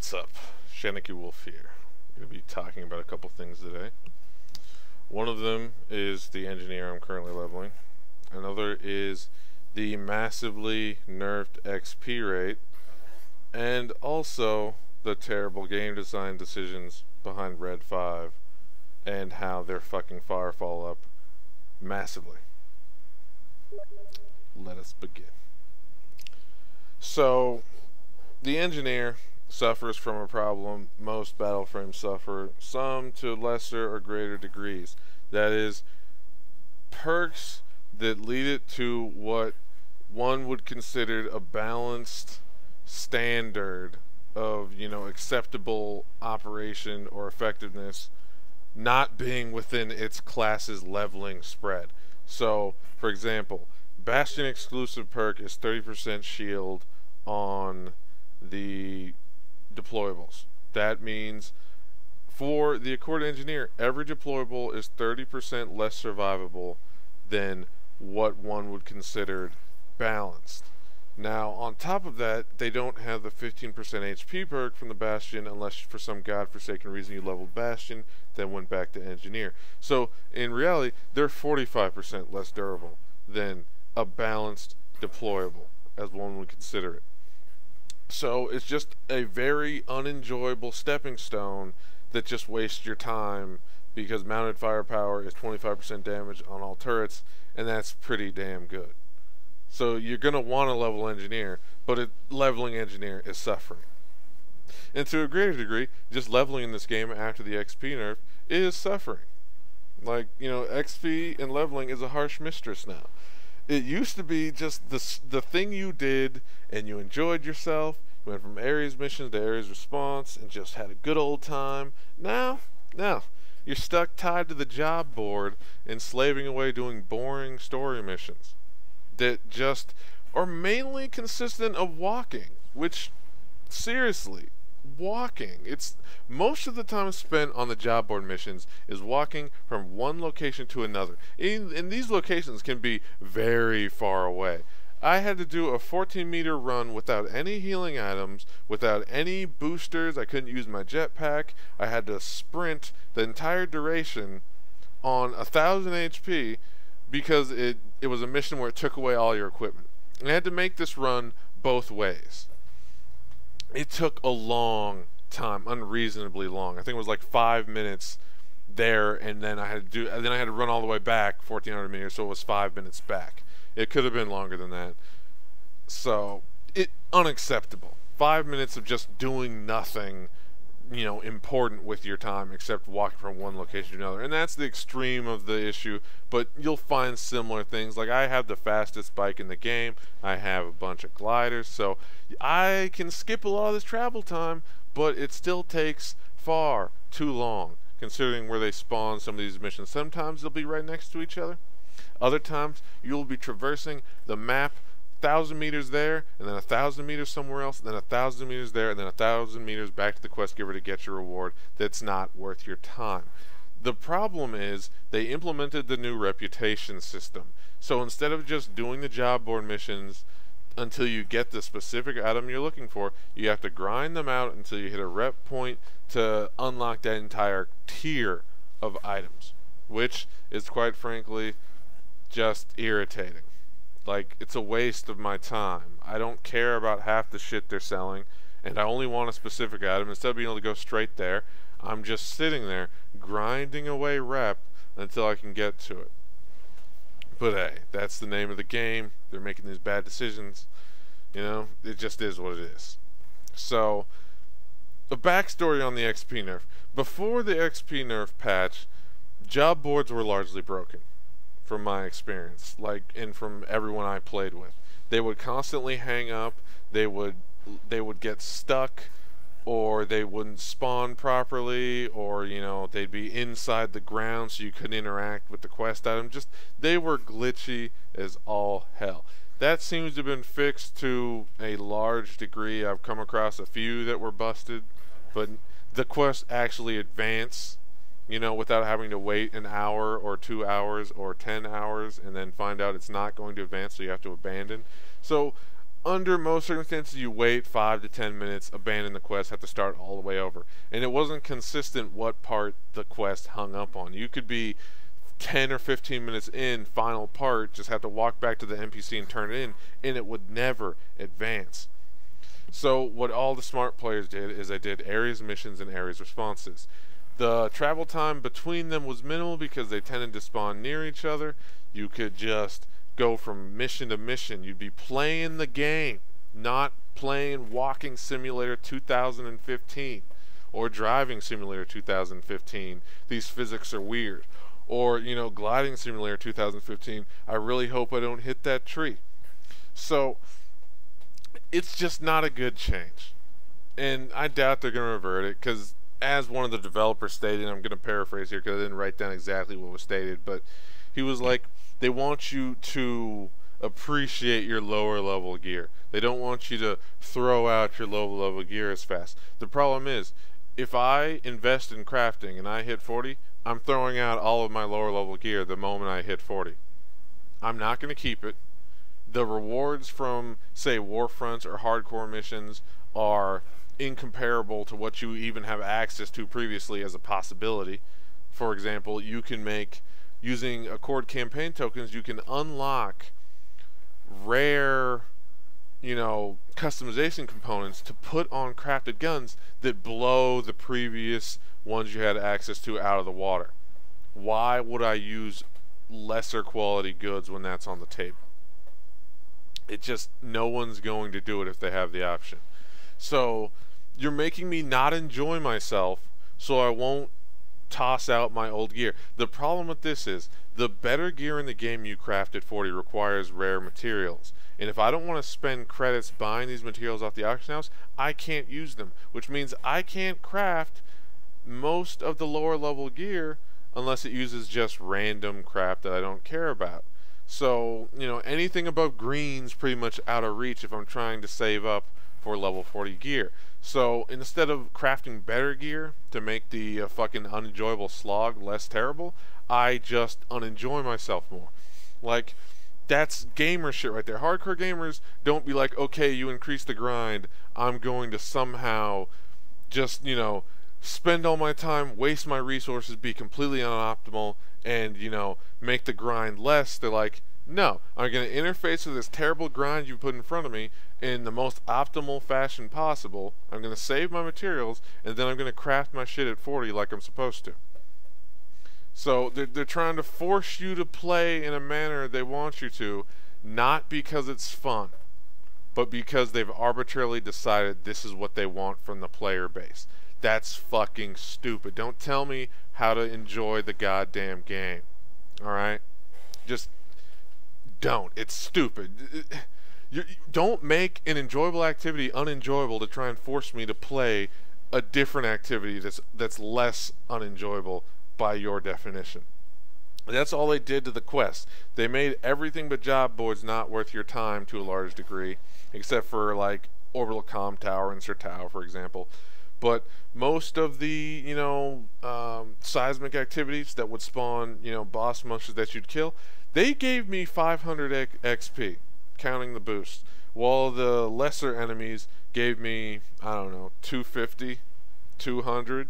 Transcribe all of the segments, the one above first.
What's up? Shannicky Wolf here. I'm going to be talking about a couple things today. One of them is the engineer I'm currently leveling. Another is the massively nerfed XP rate. And also the terrible game design decisions behind Red 5 and how they're fucking Firefall up massively. Let us begin. So, the engineer suffers from a problem most battle frames suffer, some to lesser or greater degrees. That is, perks that lead it to what one would consider a balanced standard of, acceptable operation or effectiveness not being within its class's leveling spread. So, for example, Bastion exclusive perk is 30% shield on the deployables. That means for the Accord Engineer, every deployable is 30% less survivable than what one would consider balanced. Now, on top of that, they don't have the 15% HP perk from the Bastion unless for some godforsaken reason you leveled Bastion, then went back to Engineer. So, in reality, they're 45% less durable than a balanced deployable, as one would consider it. So it's just a very unenjoyable stepping stone that just wastes your time because mounted firepower is 25% damage on all turrets, and that's pretty damn good. So you're going to want to level engineer, but leveling engineer is suffering. And to a greater degree, just leveling in this game after the XP nerf is suffering. Like, XP and leveling is a harsh mistress now. It used to be just the thing you did and you enjoyed yourself. You went from Ares missions to Ares response and just had a good old time. Now, you're stuck tied to the job board and slaving away doing boring story missions that just are mainly consistent of walking, which, seriously, walking. It's most of the time spent on the job board missions is walking from one location to another. And these locations can be very far away. I had to do a 14-meter run without any healing items, without any boosters. I couldn't use my jetpack. I had to sprint the entire duration on 1,000 HP because it was a mission where it took away all your equipment. And I had to make this run both ways. It took a long time, unreasonably long. I think it was like 5 minutes there, and then I had to run all the way back 1,400 meters, so it was 5 minutes back. It could have been longer than that. So, unacceptable. 5 minutes of just doing nothing, important with your time except walking from one location to another. And that's the extreme of the issue, but you'll find similar things. Like, I have the fastest bike in the game. I have a bunch of gliders, so I can skip a lot of this travel time, but it still takes far too long, considering where they spawn some of these missions. Sometimes they'll be right next to each other. Other times, you'll be traversing the map 1,000 meters there, and then 1,000 meters somewhere else, and then 1,000 meters there, and then 1,000 meters back to the quest giver to get your reward. That's not worth your time. The problem is, they implemented the new reputation system. So instead of just doing the job board missions until you get the specific item you're looking for, you have to grind them out until you hit a rep point to unlock that entire tier of items, which is quite frankly just irritating. Like, it's a waste of my time. I don't care about half the shit they're selling, and I only want a specific item. Instead of being able to go straight there, I'm just sitting there grinding away rep until I can get to it. But hey, that's the name of the game. They're making these bad decisions. It just is what it is. So, a backstory on the XP nerf. Before the XP nerf patch, job boards were largely broken, from my experience, and from everyone I played with. They would constantly hang up, they would get stuck, or they wouldn't spawn properly, or they'd be inside the ground so you couldn't interact with the quest item. They were glitchy as all hell. That seems to have been fixed to a large degree. I've come across a few that were busted, but the quests actually advance without having to wait an hour or 2 hours or 10 hours and then find out it's not going to advance, so you have to abandon. So under most circumstances, you wait 5 to 10 minutes, abandon the quest, have to start all the way over. And it wasn't consistent what part the quest hung up on. You could be 10 or 15 minutes in, final part, just have to walk back to the NPC and turn it in, and it would never advance. So what all the smart players did is they did areas missions and areas responses. The travel time between them was minimal because they tended to spawn near each other. You could just go from mission to mission. You'd be playing the game, not playing Walking Simulator 2015 or Driving Simulator 2015. These physics are weird. Or, you know, Gliding Simulator 2015. I really hope I don't hit that tree. So it's just not a good change. And I doubt they're going to revert it because, as one of the developers stated, I'm going to paraphrase here because I didn't write down exactly what was stated, but he was like, they want you to appreciate your lower level gear. They don't want you to throw out your lower level gear as fast. The problem is, if I invest in crafting and I hit 40, I'm throwing out all of my lower level gear the moment I hit 40. I'm not going to keep it. The rewards from, say, Warfronts or hardcore missions are incomparable to what you even have access to previously as a possibility. For example, you can make, using Accord campaign tokens, you can unlock rare, you know, customization components to put on crafted guns that blow the previous ones you had access to out of the water. Why would I use lesser quality goods when that's on the table? It just, no one's going to do it if they have the option. So you're making me not enjoy myself, so I won't toss out my old gear. The problem with this is, the better gear in the game you craft at 40 requires rare materials. And if I don't want to spend credits buying these materials off the auction house, I can't use them. Which means I can't craft most of the lower level gear unless it uses just random crap that I don't care about. So, you know, anything above green's pretty much out of reach if I'm trying to save up for level 40 gear. So instead of crafting better gear to make the fucking unenjoyable slog less terrible, I just unenjoy myself more. Like, that's gamer shit right there. Hardcore gamers don't be like, okay, you increase the grind, I'm going to somehow just, you know, spend all my time, waste my resources, be completely unoptimal, and, you know, make the grind less. They're like, no, I'm going to interface with this terrible grind you put in front of me in the most optimal fashion possible. I'm going to save my materials, and then I'm going to craft my shit at 40 like I'm supposed to. So they're trying to force you to play in a manner they want you to, not because it's fun, but because they've arbitrarily decided this is what they want from the player base. That's fucking stupid. Don't tell me how to enjoy the goddamn game. Alright? Just don't. It's stupid. Don't make an enjoyable activity unenjoyable to try and force me to play a different activity that's less unenjoyable by your definition. That's all they did to the quest. They made everything but job boards not worth your time to a large degree, except for like Orbital Comm Tower and Sir Tower, for example. But most of the, you know, seismic activities that would spawn, you know, boss monsters that you'd kill, they gave me 500 XP, counting the boost, while the lesser enemies gave me, I don't know, 250, 200.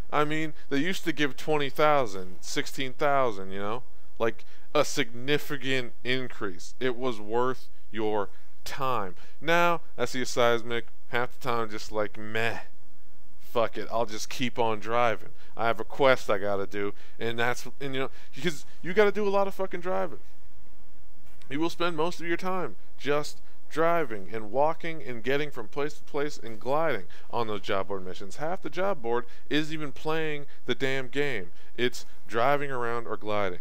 I mean, they used to give 20,000, 16,000, you know? Like, a significant increase. It was worth your time. Now, I see a seismic, half the time just like, meh. Fuck it, I'll just keep on driving. I have a quest I gotta do, and you know, because you gotta do a lot of fucking driving. You will spend most of your time just driving and walking and getting from place to place and gliding on those job board missions. Half the job board isn't even playing the damn game. It's driving around or gliding.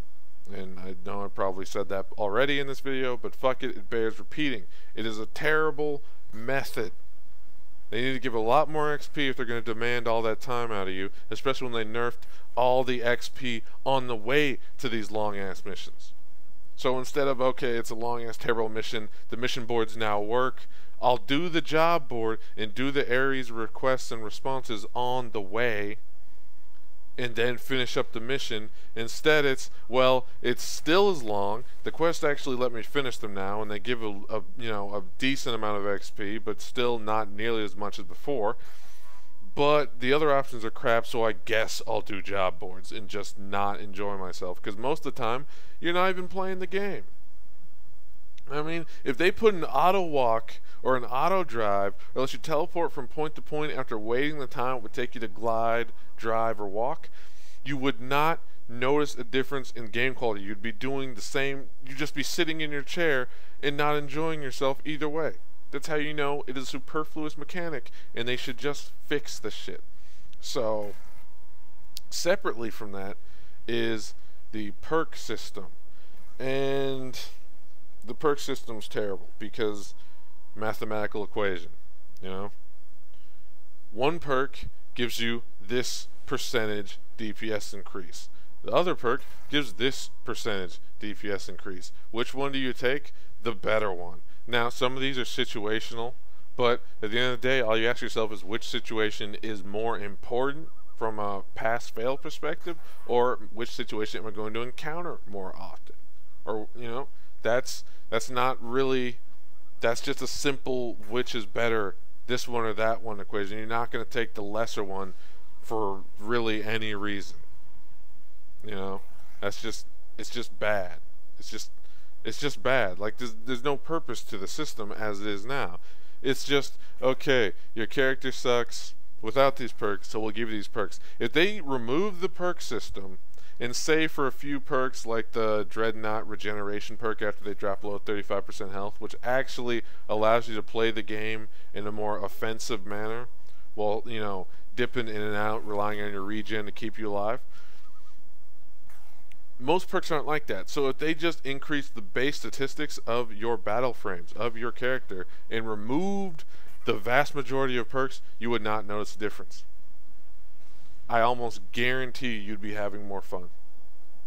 And I know I probably said that already in this video, but fuck it, it bears repeating. It is a terrible method. They need to give a lot more XP if they're going to demand all that time out of you, especially when they nerfed all the XP on the way to these long-ass missions. So instead of, okay, it's a long-ass terrible mission, the mission boards now work, I'll do the job board and do the Ares requests and responses on the way, and then finish up the mission. Instead, it's, well, it's still as long. The quest actually let me finish them now, and they give a decent amount of XP, but still not nearly as much as before. But the other options are crap, so I guess I'll do job boards and just not enjoy myself, because most of the time you're not even playing the game. I mean, if they put an auto walk or an auto drive, or let you teleport from point to point after waiting the time it would take you to glide, drive, or walk, you would not notice a difference in game quality. You'd be doing the same, you'd just be sitting in your chair and not enjoying yourself either way. That's how you know it is a superfluous mechanic, and they should just fix the shit. So, separately from that is the perk system. And the perk system's terrible because mathematical equation, you know? One perk gives you this percentage DPS increase. The other perk gives this percentage DPS increase. Which one do you take? The better one. Now, some of these are situational, but at the end of the day, all you ask yourself is which situation is more important from a pass-fail perspective, or which situation am I going to encounter more often? Or, you know, that's not really, that's just a simple which is better, this one or that one equation. You're not going to take the lesser one for really any reason. You know, it's just bad. It's just bad. Like, there's no purpose to the system as it is now. It's just, okay, your character sucks without these perks, so we'll give you these perks. If they remove the perk system and say for a few perks like the Dreadnought regeneration perk after they drop below 35% health, which actually allows you to play the game in a more offensive manner while, you know, dipping in and out, relying on your regen to keep you alive. Most perks aren't like that. So if they just increased the base statistics of your battle frames, of your character, and removed the vast majority of perks, you would not notice the difference. I almost guarantee you'd be having more fun.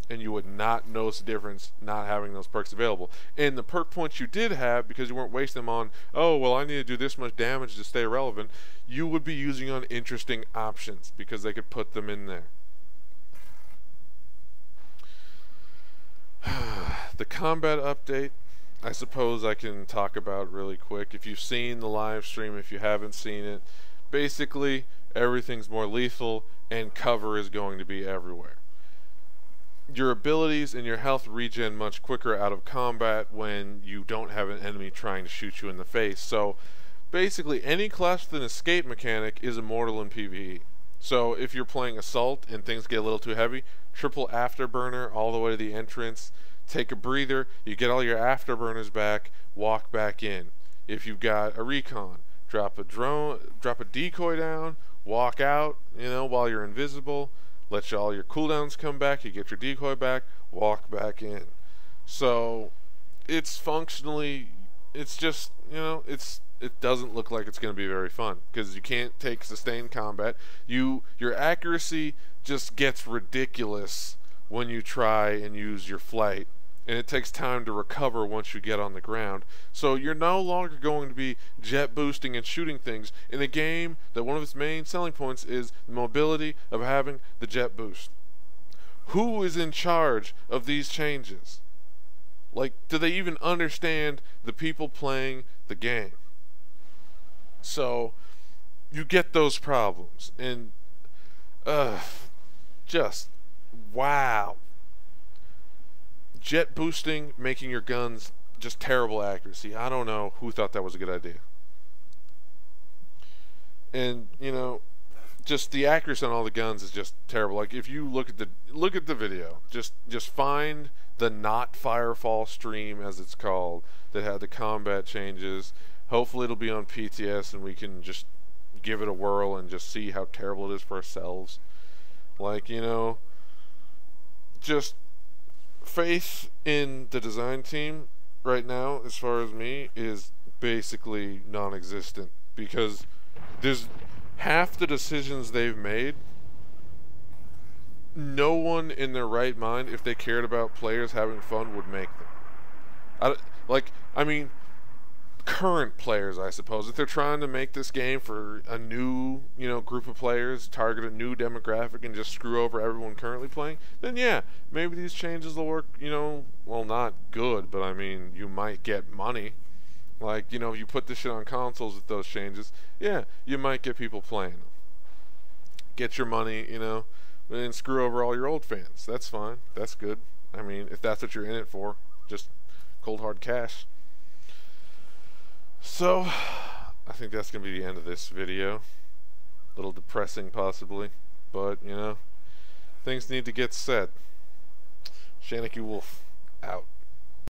And you would not notice the difference not having those perks available. And the perk points you did have, because you weren't wasting them on, oh, well, I need to do this much damage to stay relevant, you would be using on interesting options, because they could put them in there. The combat update, I suppose I can talk about really quick. If you've seen the live stream, if you haven't seen it, basically everything's more lethal and cover is going to be everywhere. Your abilities and your health regen much quicker out of combat when you don't have an enemy trying to shoot you in the face. So basically any class with an escape mechanic is immortal in PvE. So if you're playing assault and things get a little too heavy, triple afterburner all the way to the entrance, take a breather, you get all your afterburners back, walk back in. If you've got a recon, drop a decoy down, walk out, you know, while you're invisible, let all your cooldowns come back, you get your decoy back, walk back in. So it's functionally, it's just, you know, it doesn't look like it's going to be very fun because you can't take sustained combat. Your accuracy just gets ridiculous when you try and use your flight, and it takes time to recover once you get on the ground. So you're no longer going to be jet boosting and shooting things in a game that one of its main selling points is the mobility of having the jet boost. Who is in charge of these changes? Like, do they even understand the people playing the game? So you get those problems, and just wow. Jet boosting, making your guns just terrible accuracy. I don't know who thought that was a good idea. And you know, just the accuracy on all the guns is just terrible. Like, if you look at the video, just find the not Firefall stream, as it's called, that had the combat changes. Hopefully it'll be on PTS and we can just give it a whirl and just see how terrible it is for ourselves. Like, you know, just faith in the design team right now, as far as me, is basically non-existent, because there's half the decisions they've made, no one in their right mind, if they cared about players having fun, would make them. I mean, current players, I suppose. If they're trying to make this game for a new, group of players, target a new demographic, and just screw over everyone currently playing, then yeah, maybe these changes will work, well, not good, but I mean, you might get money. Like, if you put this shit on consoles with those changes, yeah, you might get people playing them. Get your money, and screw over all your old fans. That's fine. That's good. I mean, if that's what you're in it for, just cold hard cash. So, I think that's going to be the end of this video. A little depressing, possibly. But, things need to get said. Shannicky Wolf, out.